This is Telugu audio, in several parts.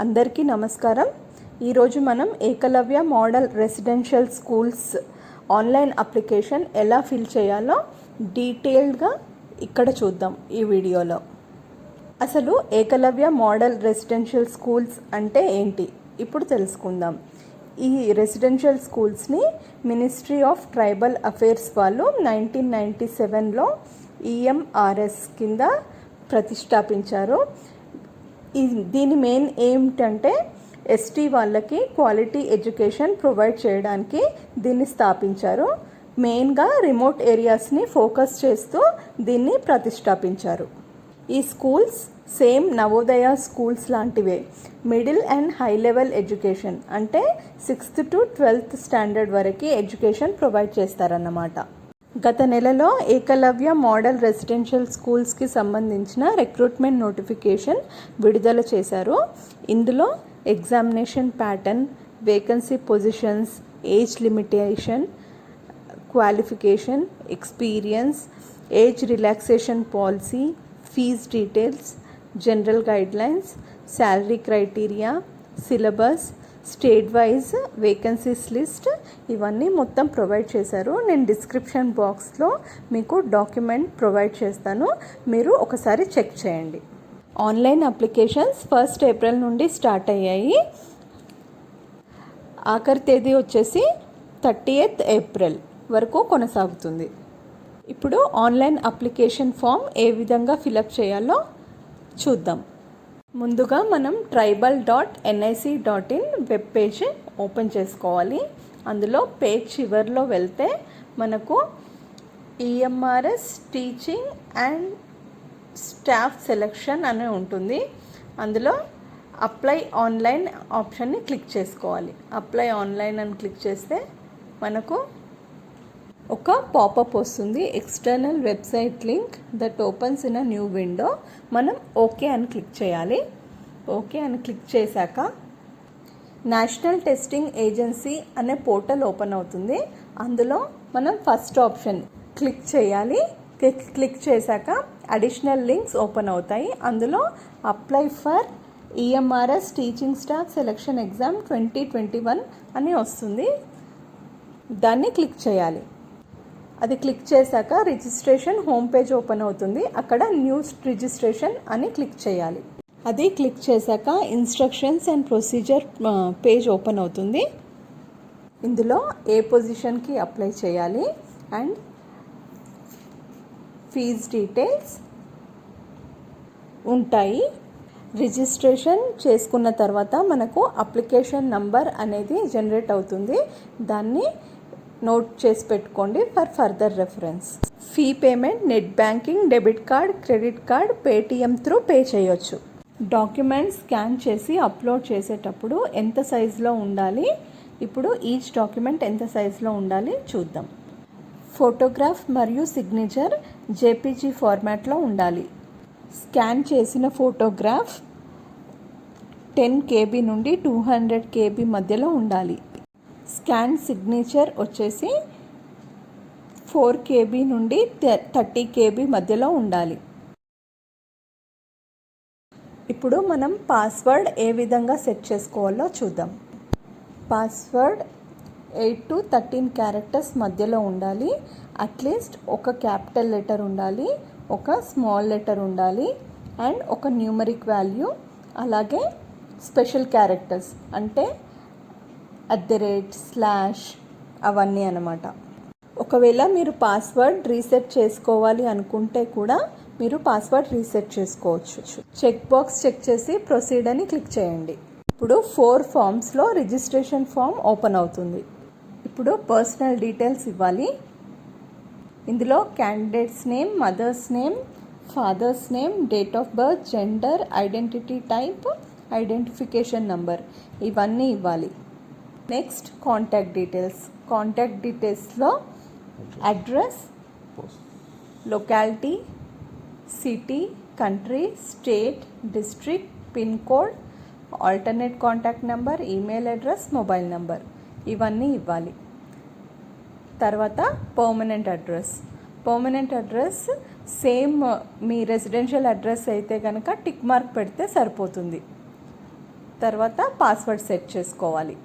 అందరికీ నమస్కారం. ఈరోజు మనం Eklavya model residential schools online application ఎలా ఫిల్ చేయాలో డీటెయిల్డ్గా ఇక్కడ చూద్దాం ఈ వీడియోలో. అసలు ఏకలవ్య మోడల్ రెసిడెన్షియల్ స్కూల్స్ అంటే ఏంటి ఇప్పుడు తెలుసుకుందాం. ఈ రెసిడెన్షియల్ స్కూల్స్ని మినిస్ట్రీ ఆఫ్ ట్రైబల్ అఫేర్స్ వాళ్ళు 1997లో EMRS కింద ప్రతిష్టాపించారు. దీని మెయిన్ ఏమిటంటే ఎస్టీ వాళ్ళకి క్వాలిటీ ఎడ్యుకేషన్ ప్రొవైడ్ చేయడానికి దీన్ని స్థాపించారు. మెయిన్గా రిమోట్ ఏరియాస్ని ఫోకస్ చేస్తూ దీన్ని ప్రతిష్టాపించారు. ఈ స్కూల్స్ సేమ్ నవోదయ స్కూల్స్ లాంటివే. Middle and high level education అంటే 6th to 12th స్టాండర్డ్ వరకు ఎడ్యుకేషన్ ప్రొవైడ్ చేస్తారన్నమాట. గత నెలలో ఏకలవ్య మోడల్ రెసిడెన్షియల్ స్కూల్స్కి సంబంధించిన రిక్రూట్మెంట్ నోటిఫికేషన్ విడుదల చేశారు. ఇందులో examination pattern, vacancy positions, age limitation, qualification, experience, age relaxation policy, fees details, general guidelines, salary criteria, syllabus, state wise vacancies list ఇవన్నీ మొత్తం ప్రొవైడ్ చేశారు. నేను డిస్క్రిప్షన్ బాక్స్లో మీకు డాక్యుమెంట్ ప్రొవైడ్ చేస్తాను, మీరు ఒకసారి చెక్ చేయండి. ఆన్లైన్ అప్లికేషన్స్ 1st ఏప్రిల్ నుండి స్టార్ట్ అయ్యాయి. ఆఖరి తేదీ వచ్చేసి 30th ఏప్రిల్ వరకు కొనసాగుతుంది. ఇప్పుడు ఆన్లైన్ అప్లికేషన్ ఫామ్ ఏ విధంగా ఫిలప్ చేయాలో చూద్దాం. ముందుగా మనం tribal.nic.in వెబ్ పేజ్ ఓపెన్ చేసుకోవాలి. అందులో పేజ్ చివరిలో వెళ్తే మనకు EMRS teaching and staff selection అని ఉంటుంది. అందులో అప్లై ఆన్లైన్ ఆప్షన్ని క్లిక్ చేసుకోవాలి. అప్లై ఆన్లైన్ అని క్లిక్ చేస్తే మనకు ఒక పాపప్ వస్తుంది. External website link that opens in a new window. మనం ఓకే అని క్లిక్ చేయాలి. ఓకే అని క్లిక్ చేశాక నేషనల్ టెస్టింగ్ ఏజెన్సీ అనే పోర్టల్ ఓపెన్ అవుతుంది. అందులో మనం ఫస్ట్ ఆప్షన్ క్లిక్ చేయాలి. క్లిక్ చేశాక అడిషనల్ లింక్స్ ఓపెన్ అవుతాయి. అందులో apply for EMRS teaching staff selection exam 2021 అని వస్తుంది. దాన్ని క్లిక్ చేయాలి. అది క్లిక్ చేశాక రిజిస్ట్రేషన్ హోమ్ పేజ్ ఓపెన్ అవుతుంది. అక్కడ న్యూస్ రిజిస్ట్రేషన్ అని క్లిక్ చేయాలి. అది క్లిక్ చేశాక instructions and procedure page open అవుతుంది. ఇందులో ఏ పొజిషన్కి అప్లై చేయాలి అండ్ ఫీజ్ డీటెయిల్స్ ఉంటాయి. రిజిస్ట్రేషన్ చేసుకున్న తర్వాత మనకు అప్లికేషన్ నంబర్ అనేది జనరేట్ అవుతుంది. దాన్ని నోట్ చేసి పెట్టుకోండి for further reference. Fee payment net banking, debit card, credit card, Paytm through pay చేయొచ్చు. డాక్యుమెంట్స్ స్కాన్ చేసి అప్లోడ్ చేసేటప్పుడు ఎంత సైజులో ఉండాలి, ఇప్పుడు ఈచ్ డాక్యుమెంట్ ఎంత సైజులో ఉండాలి చూద్దాం. ఫోటోగ్రాఫ్ మరియు సిగ్నేచర్ JPG ఫార్మాట్లో ఉండాలి. స్కాన్ చేసిన ఫోటోగ్రాఫ్ 10 KB నుండి 200 KB మధ్యలో ఉండాలి. స్కాన్ సిగ్నేచర్ వచ్చేసి 4 KB నుండి 30 KB మధ్యలో ఉండాలి. ఇప్పుడు మనం పాస్వర్డ్ ఏ విధంగా సెట్ చేసుకోవాలో చూద్దాం. పాస్వర్డ్ 8 to 13 క్యారెక్టర్స్ మధ్యలో ఉండాలి. అట్లీస్ట్ ఒక క్యాపిటల్ లెటర్ ఉండాలి, ఒక స్మాల్ లెటర్ ఉండాలి అండ్ ఒక న్యూమరిక్ వాల్యూ, అలాగే స్పెషల్ క్యారెక్టర్స్ అంటే @ అవన్నీ అన్నమాట. ఒకవేళ మీరు పాస్వర్డ్ రీసెట్ చేసుకోవాలి అనుకుంటే కూడా మీరు పాస్వర్డ్ రీసెట్ చేసుకోవచ్చు. చెక్ బాక్స్ చెక్ చేసి ప్రొసీడ్ అని క్లిక్ చేయండి. ఇప్పుడు 4 ఫామ్స్లో రిజిస్ట్రేషన్ ఫామ్ ఓపెన్ అవుతుంది. ఇప్పుడు పర్సనల్ డీటెయిల్స్ ఇవ్వాలి. ఇందులో candidates name, mother's name, father's name, date of birth, gender, identity type, identification number ఇవన్నీ ఇవ్వాలి. నెక్స్ట్ కాంటాక్ట్ డీటెయిల్స్లో address, locality, city, country, state, district, pin code, alternate contact number, email address, mobile number ఇవన్నీ ఇవ్వాలి. తర్వాత పర్మనెంట్ అడ్రస్ సేమ్ మీ రెసిడెన్షియల్ అడ్రస్ అయితే కనుక టిక్ మార్క్ పెడితే సరిపోతుంది. తర్వాత పాస్వర్డ్ సెట్ చేసుకోవాలి.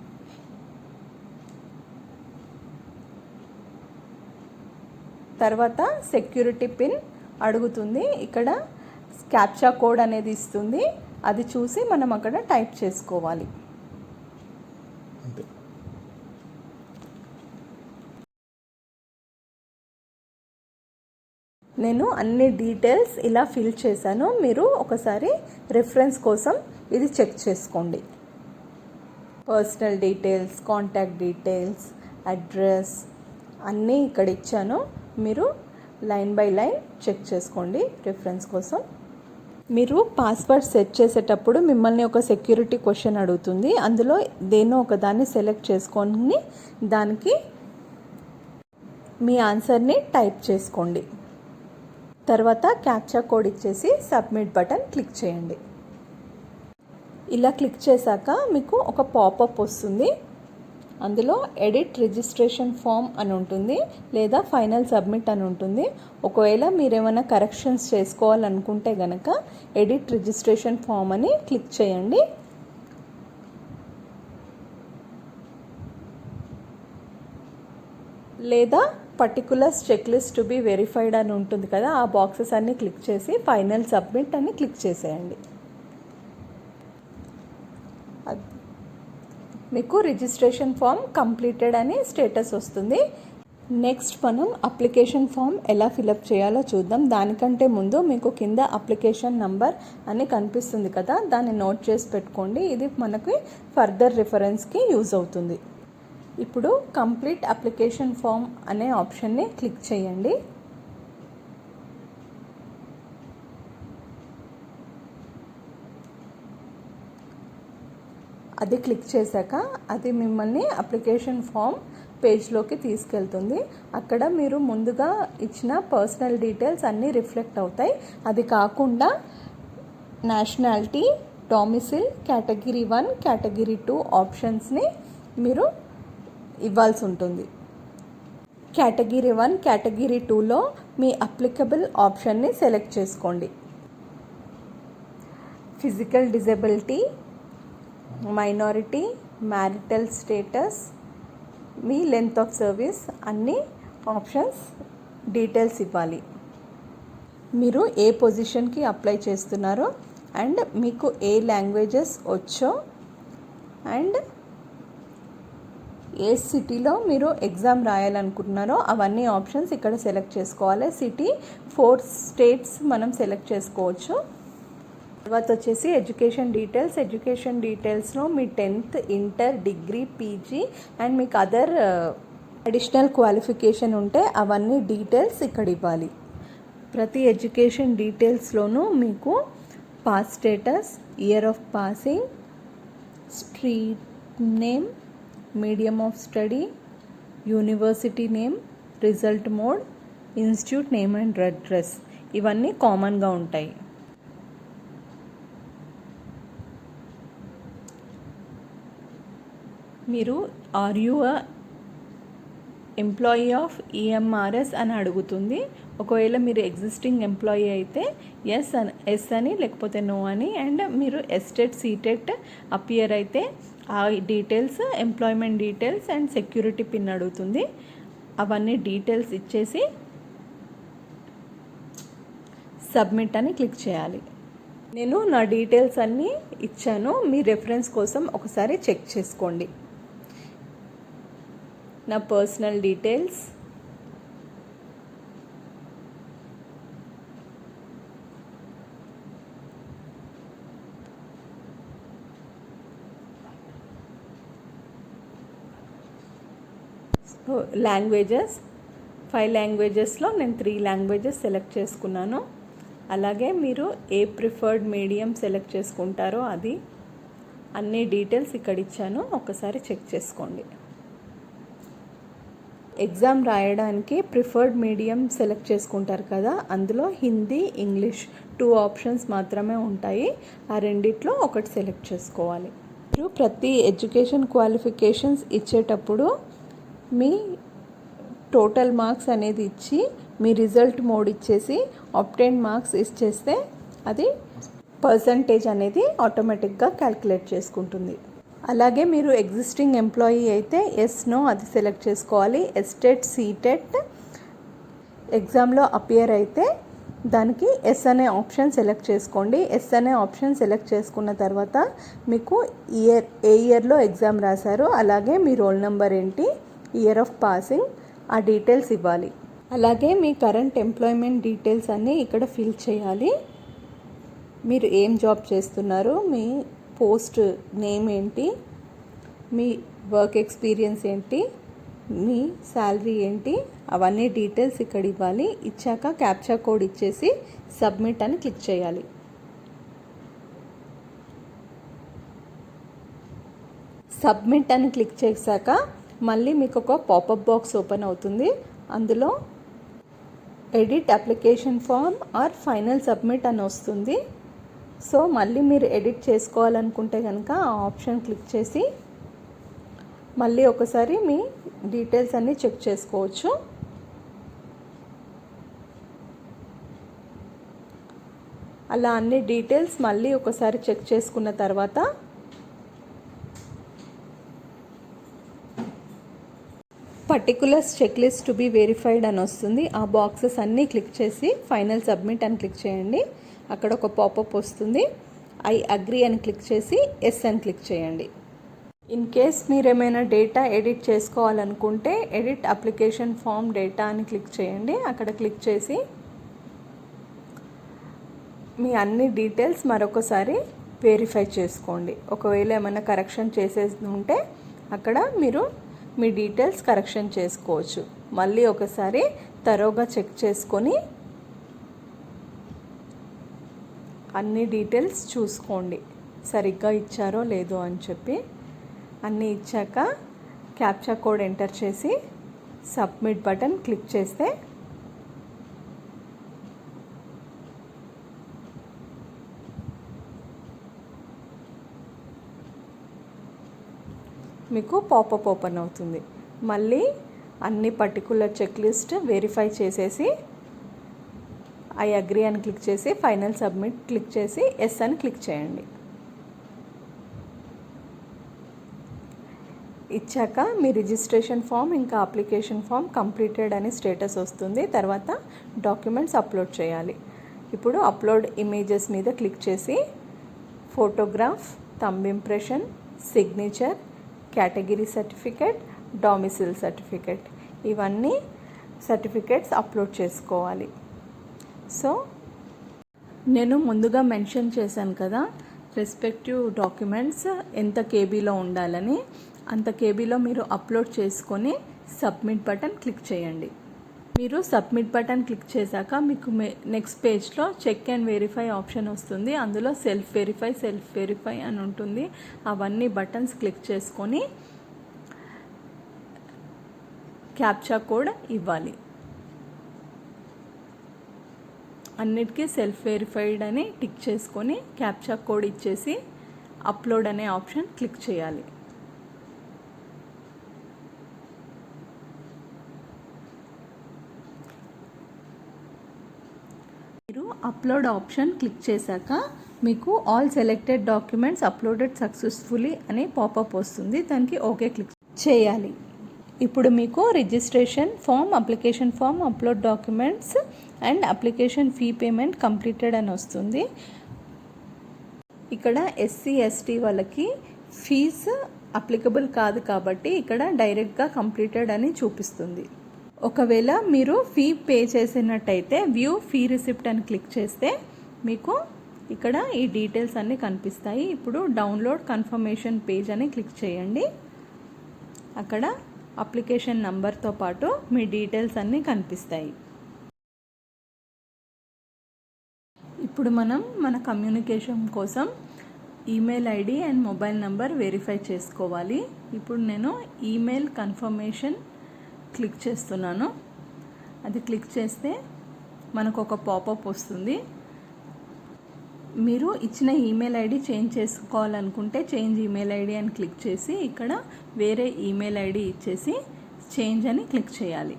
తర్వాత సెక్యూరిటీ పిన్ అడుగుతుంది. ఇక్కడ క్యాప్చా కోడ్ అనేది ఇస్తుంది. అది చూసి మనం అక్కడ టైప్ చేసుకోవాలి. నేను అన్ని డీటెయిల్స్ ఇలా ఫిల్ చేశాను. మీరు ఒకసారి రిఫరెన్స్ కోసం ఇది చెక్ చేసుకోండి. Personal details, contact details, address అన్నీ ఇక్కడ ఇచ్చాను. మీరు లైన్ బై లైన్ చెక్ చేసుకోండి రిఫరెన్స్ కోసం. మీరు పాస్వర్డ్ సెట్ చేసేటప్పుడు మిమ్మల్ని ఒక సెక్యూరిటీ క్వశ్చన్ అడుగుతుంది. అందులో దేన్నో ఒక దాన్ని సెలెక్ట్ చేసుకొని దానికి మీ ఆన్సర్ని టైప్ చేసుకోండి. తర్వాత క్యాప్చా కోడ్ ఇచ్చేసి సబ్మిట్ బటన్ క్లిక్ చేయండి. ఇలా క్లిక్ చేశాక మీకు ఒక పాపప్ వస్తుంది. అందులో ఎడిట్ రిజిస్ట్రేషన్ ఫామ్ అని ఉంటుంది, లేదా ఫైనల్ సబ్మిట్ అని ఉంటుంది. ఒకవేళ మీరు ఏమైనా కరెక్షన్స్ చేసుకోవాలనుకుంటే కనుక ఎడిట్ రిజిస్ట్రేషన్ ఫామ్ అని క్లిక్ చేయండి. లేదా particulars check list to be verified అని ఉంటుంది కదా, ఆ బాక్సెస్ అన్ని క్లిక్ చేసి ఫైనల్ సబ్మిట్ అని క్లిక్ చేసేయండి. మీకు రిజిస్ట్రేషన్ ఫామ్ కంప్లీటెడ్ అని స్టేటస్ వస్తుంది. నెక్స్ట్ మనం అప్లికేషన్ ఫామ్ ఎలా ఫిలప్ చేయాలో చూద్దాం. దానికంటే ముందు మీకు కింద అప్లికేషన్ నంబర్ అని కనిపిస్తుంది కదా, దాన్ని నోట్ చేసి పెట్టుకోండి. ఇది మనకి ఫర్దర్ రిఫరెన్స్కి యూజ్ అవుతుంది. ఇప్పుడు కంప్లీట్ అప్లికేషన్ ఫామ్ అనే ఆప్షన్ని క్లిక్ చేయండి. అది క్లిక్ చేశాక అది మిమ్మల్ని అప్లికేషన్ ఫామ్ పేజ్లోకి తీసుకెళ్తుంది. అక్కడ మీరు ముందుగా ఇచ్చిన పర్సనల్ డీటెయిల్స్ అన్నీ రిఫ్లెక్ట్ అవుతాయి. అది కాకుండా నేషనాలిటీ, డొమిసిల్, కేటగిరీ 1, కేటగిరీ 2 ఆప్షన్స్ని మీరు ఇవ్వాల్సి ఉంటుంది. కేటగిరీ 1, కేటగిరీ 2లో మీ అప్లికబుల్ ఆప్షన్ని సెలెక్ట్ చేసుకోండి. Physical disability, minority, marital status, me length of service అన్ని ఆప్షన్స్ డీటెయిల్స్ ఇవ్వాలి. మీరు ఏ పొజిషన్కి అప్లై చేస్తున్నారో అండ్ మీకు ఏ లాంగ్వేజెస్ వచ్చో అండ్ ఏ సిటీలో మీరు ఎగ్జామ్ రాయాలనుకుంటున్నారో అవన్నీ ఆప్షన్స్ ఇక్కడ సెలెక్ట్ చేసుకోవాలి. సిటీ 4 స్టేట్స్ మనం సెలెక్ట్ చేసుకోవచ్చు. తర్వాత వచ్చేసి ఎడ్యుకేషన్ డీటెయిల్స్లో మీ 10th, inter, degree, PG and మీకు అదర్ అడిషనల్ క్వాలిఫికేషన్ ఉంటే అవన్నీ డీటెయిల్స్ ఇక్కడ ఇవ్వాలి. ప్రతి ఎడ్యుకేషన్ డీటెయిల్స్లోనూ మీకు pass status, year of passing, stream name, medium of study, university name, result mode, institute name and address ఇవన్నీ కామన్గా ఉంటాయి. మీరు are you a employee of EMRS అని అడుగుతుంది. ఒకవేళ మీరు ఎగ్జిస్టింగ్ ఎంప్లాయీ అయితే ఎస్ అని లేకపోతే నో అని, అండ్ మీరు ఎస్టెట్, సీటెట్ అపియర్ అయితే ఆ details, employment details and security pin అడుగుతుంది. అవన్నీ డీటెయిల్స్ ఇచ్చేసి సబ్మిట్ అని క్లిక్ చేయాలి. నేను నా డీటెయిల్స్ అన్నీ ఇచ్చాను. మీ రెఫరెన్స్ కోసం ఒకసారి చెక్ చేసుకోండి. నా పర్సనల్ డీటెయిల్స్, లాంగ్వేజెస్ 5 లాంగ్వేజెస్లో నేను 3 లాంగ్వేజెస్ సెలెక్ట్ చేసుకున్నాను. అలాగే మీరు ఏ ప్రిఫర్డ్ మీడియం సెలెక్ట్ చేసుకుంటారో అది అన్ని డీటెయిల్స్ ఇక్కడ ఇచ్చాను. ఒకసారి చెక్ చేసుకోండి. ఎగ్జామ్ రాయడానికి ప్రిఫర్డ్ మీడియం సెలెక్ట్ చేసుకుంటారు కదా, అందులో హిందీ, ఇంగ్లీష్ 2 ఆప్షన్స్ మాత్రమే ఉంటాయి. ఆ రెండిట్లో ఒకటి సెలెక్ట్ చేసుకోవాలి. మీరు ప్రతి ఎడ్యుకేషన్ క్వాలిఫికేషన్స్ ఇచ్చేటప్పుడు మీ టోటల్ మార్క్స్ అనేది ఇచ్చి మీ రిజల్ట్ మోడ్ ఇచ్చేసి ఆబ్టైన్ మార్క్స్ ఇచ్చేస్తే అది పర్సంటేజ్ అనేది ఆటోమేటిక్గా క్యాల్కులేట్ చేసుకుంటుంది. అలాగే మీరు ఎగ్జిస్టింగ్ ఎంప్లాయీ అయితే ఎస్ నో అది సెలెక్ట్ చేసుకోవాలి. ఎస్టెట్ సీటెట్ ఎగ్జామ్లో అపియర్ అయితే దానికి ఎస్ అనే ఆప్షన్ సెలెక్ట్ చేసుకోండి. ఎస్ అనే ఆప్షన్ సెలెక్ట్ చేసుకున్న తర్వాత మీకు ఏ ఇయర్లో ఎగ్జామ్ రాశారు, అలాగే మీ రోల్ నెంబర్ ఏంటి, ఇయర్ ఆఫ్ పాసింగ్, ఆ డీటెయిల్స్ ఇవ్వాలి. అలాగే మీ కరెంట్ ఎంప్లాయ్మెంట్ డీటెయిల్స్ అన్నీ ఇక్కడ ఫిల్ చేయాలి. మీరు ఏం జాబ్ చేస్తున్నారు, మీ పోస్ట్ నేమ్ ఏంటి, మీ వర్క్ ఎక్స్పీరియన్స్ ఏంటి, మీ శాలరీ ఏంటి, అవన్నీ డీటెయిల్స్ ఇక్కడ ఇవ్వాలి. ఇచ్చాక క్యాప్చా కోడ్ ఇచ్చేసి సబ్మిట్ అని క్లిక్ చేయాలి. సబ్మిట్ అని క్లిక్ చేశాక మళ్ళీ మీకు ఒక పాపప్ బాక్స్ ఓపెన్ అవుతుంది. అందులో edit application form or final submit అని వస్తుంది. సో మళ్ళీ మీరు ఎడిట్ చేసుకోవాలనుకుంటే కనుక ఆ ఆప్షన్ క్లిక్ చేసి మళ్ళీ ఒకసారి మీ డీటెయిల్స్ అన్నీ చెక్ చేసుకోవచ్చు. అలా అన్ని డీటెయిల్స్ మళ్ళీ ఒకసారి చెక్ చేసుకున్న తర్వాత particulars check list to be verified అని వస్తుంది. ఆ బాక్సెస్ అన్నీ క్లిక్ చేసి ఫైనల్ సబ్మిట్ అని క్లిక్ చేయండి. అక్కడ ఒక పాపప్ వస్తుంది. ఐ అగ్రీ అని క్లిక్ చేసి ఎస్ అని క్లిక్ చేయండి. ఇన్ కేస్ మీరు ఏమైనా డేటా ఎడిట్ చేసుకోవాలనుకుంటే ఎడిట్ అప్లికేషన్ ఫామ్ డేటా అని క్లిక్ చేయండి. అక్కడ క్లిక్ చేసి మీ అన్ని డీటెయిల్స్ మరొకసారి వెరిఫై చేసుకోండి. ఒకవేళ ఏమైనా కరెక్షన్ చేసేది ఉంటే అక్కడ మీరు మీ డీటెయిల్స్ కరెక్షన్ చేసుకోవచ్చు. మళ్ళీ ఒకసారి తరోగా చెక్ చేసుకొని అన్ని డీటెయిల్స్ చూసుకోండి సరిగ్గా ఇచ్చారో లేదో అని చెప్పి. అన్నీ ఇచ్చాక క్యాప్చా కోడ్ ఎంటర్ చేసి సబ్మిట్ బటన్ క్లిక్ చేస్తే మీకు పాపప్ ఓపెన్ అవుతుంది. మళ్ళీ అన్ని పర్టికులర్ చెక్ లిస్ట్ వెరిఫై చేసేసి ఐ అగ్రీ అని క్లిక్ చేసి ఫైనల్ సబ్మిట్ క్లిక్ చేసి ఎస్ అని క్లిక్ చేయండి. ఇచ్చాక మీ రిజిస్ట్రేషన్ ఫామ్ ఇంకా అప్లికేషన్ ఫామ్ కంప్లీటెడ్ అని స్టేటస్ వస్తుంది. తర్వాత డాక్యుమెంట్స్ అప్లోడ్ చేయాలి. ఇప్పుడు అప్లోడ్ ఇమేజెస్ మీద క్లిక్ చేసి photograph, thumb impression, signature, category certificate, domicile certificate ఇవన్నీ సర్టిఫికేట్స్ అప్లోడ్ చేసుకోవాలి. సో నేను ముందుగా మెన్షన్ చేశాను కదా రెస్పెక్టివ్ డాక్యుమెంట్స్ ఎంత కేబీలో ఉండాలని. అంత కేబీలో మీరు అప్లోడ్ చేసుకొని సబ్మిట్ బటన్ క్లిక్ చేయండి. మీరు సబ్మిట్ బటన్ క్లిక్ చేశాక మీకు నెక్స్ట్ పేజ్లో చెక్ అండ్ వెరిఫై ఆప్షన్ వస్తుంది. అందులో సెల్ఫ్ వెరిఫై అని ఉంటుంది. అవన్నీ బటన్స్ క్లిక్ చేసుకొని క్యాప్చా కోడ్ ఇవ్వాలి. అన్నిటికీ సెల్ఫ్ వెరిఫైడ్ అని టిక్ చేసుకొని క్యాప్చా కోడ్ ఇచ్చేసి అప్లోడ్ అనే ఆప్షన్ క్లిక్ చేయాలి. మీరు అప్లోడ్ ఆప్షన్ క్లిక్ చేశాక మీకు all selected documents uploaded successfully అని పాపప్ వస్తుంది. దానికి ఓకే క్లిక్ చేయాలి. ఇప్పుడు మీకు registration form, application form, upload documents and application fee payment completed అని వస్తుంది. ఇక్కడ ఎస్సీ ఎస్టీ వాళ్ళకి ఫీజు అప్లికబుల్ కాదు కాబట్టి ఇక్కడ డైరెక్ట్గా కంప్లీటెడ్ అని చూపిస్తుంది. ఒకవేళ మీరు ఫీ పే చేసినట్టయితే వ్యూ ఫీ రిసిప్ట్ అని క్లిక్ చేస్తే మీకు ఇక్కడ ఈ డీటెయిల్స్ అన్నీ కనిపిస్తాయి. ఇప్పుడు డౌన్లోడ్ కన్ఫర్మేషన్ పేజ్ అని క్లిక్ చేయండి. అక్కడ అప్లికేషన్ నంబర్తో పాటు మీ డీటెయిల్స్ అన్నీ కనిపిస్తాయి. ఇప్పుడు మనం మన కమ్యూనికేషన్ కోసం email ID and mobile number verify చేసుకోవాలి. ఇప్పుడు నేను ఈమెయిల్ కన్ఫర్మేషన్ క్లిక్ చేస్తున్నాను. అది క్లిక్ చేస్తే మనకు ఒక పాపప్ వస్తుంది. మీరు ఇచ్చిన ఈమెయిల్ ఐడి చేంజ్ చేసుకోవాలనుకుంటే చేంజ్ ఈమెయిల్ ఐడి అని క్లిక్ చేసి ఇక్కడ వేరే ఈమెయిల్ ఐడి ఇచ్చేసి చేంజ్ అని క్లిక్ చేయాలి.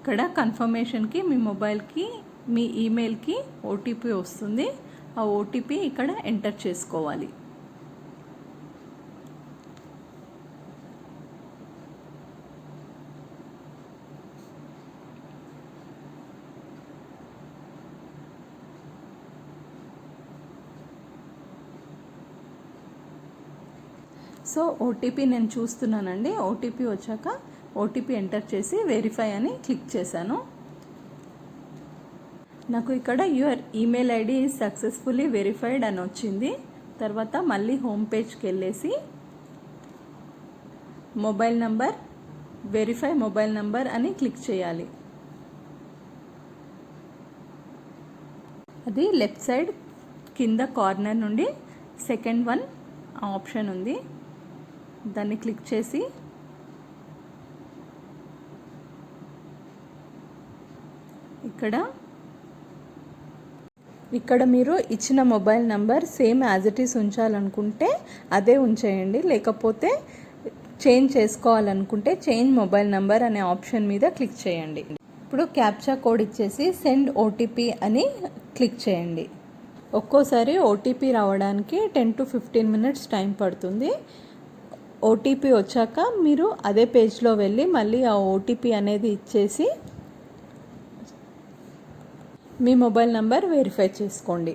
ఇక్కడ కన్ఫర్మేషన్కి మీ మొబైల్కి మీ ఈమెయిల్కి ఓటీపీ వస్తుంది. ఆ ఓటీపీ ఇక్కడ ఎంటర్ చేసుకోవాలి. సో ఓటీపీ నేను చూస్తున్నానండి. ఓటీపీ వచ్చాక ఓటీపీ ఎంటర్ చేసి వెరిఫై అని క్లిక్ చేశాను. నాకు ఇక్కడ your email ID is successfully verified అని వచ్చింది. తర్వాత మళ్ళీ హోమ్ పేజ్కి వెళ్ళేసి mobile number, verify mobile number అని క్లిక్ చేయాలి. అది లెఫ్ట్ సైడ్ కింద కార్నర్ నుండి సెకండ్ వన్ ఆప్షన్ ఉంది, దాన్ని క్లిక్ చేసి ఇక్కడ మీరు ఇచ్చిన mobile number same as it is ఉంచాలనుకుంటే అదే ఉంచేయండి. లేకపోతే చేంజ్ చేసుకోవాలనుకుంటే చేంజ్ మొబైల్ నంబర్ అనే ఆప్షన్ మీద క్లిక్ చేయండి. ఇప్పుడు క్యాప్చా కోడ్ ఇచ్చేసి సెండ్ ఓటీపీ అని క్లిక్ చేయండి. ఒక్కోసారి ఓటీపీ రావడానికి 10 to 15 minutes టైం పడుతుంది. ఓటీపీ వచ్చాక మీరు అదే పేజ్లో వెళ్ళి మళ్ళీ ఆ ఓటీపీ అనేది ఇచ్చేసి మీ మొబైల్ నంబర్ వెరిఫై చేసుకోండి.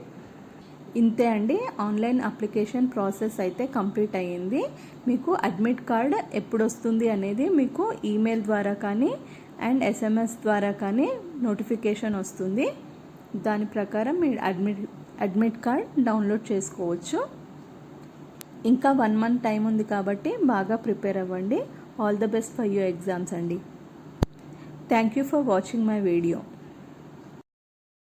ఇంతే అండి, ఆన్లైన్ అప్లికేషన్ ప్రాసెస్ అయితే కంప్లీట్ అయ్యింది. మీకు అడ్మిట్ కార్డ్ ఎప్పుడు వస్తుంది అనేది మీకు ఈమెయిల్ ద్వారా కానీ అండ్ ఎస్ఎంఎస్ ద్వారా కానీ నోటిఫికేషన్ వస్తుంది. దాని ప్రకారం మీరు అడ్మిట్ కార్డ్ డౌన్లోడ్ చేసుకోవచ్చు. ఇంకా 1 month టైం ఉంది కాబట్టి బాగా ప్రిపేర్ అవ్వండి. All the best for your exams అండి. Thank you for watching my video.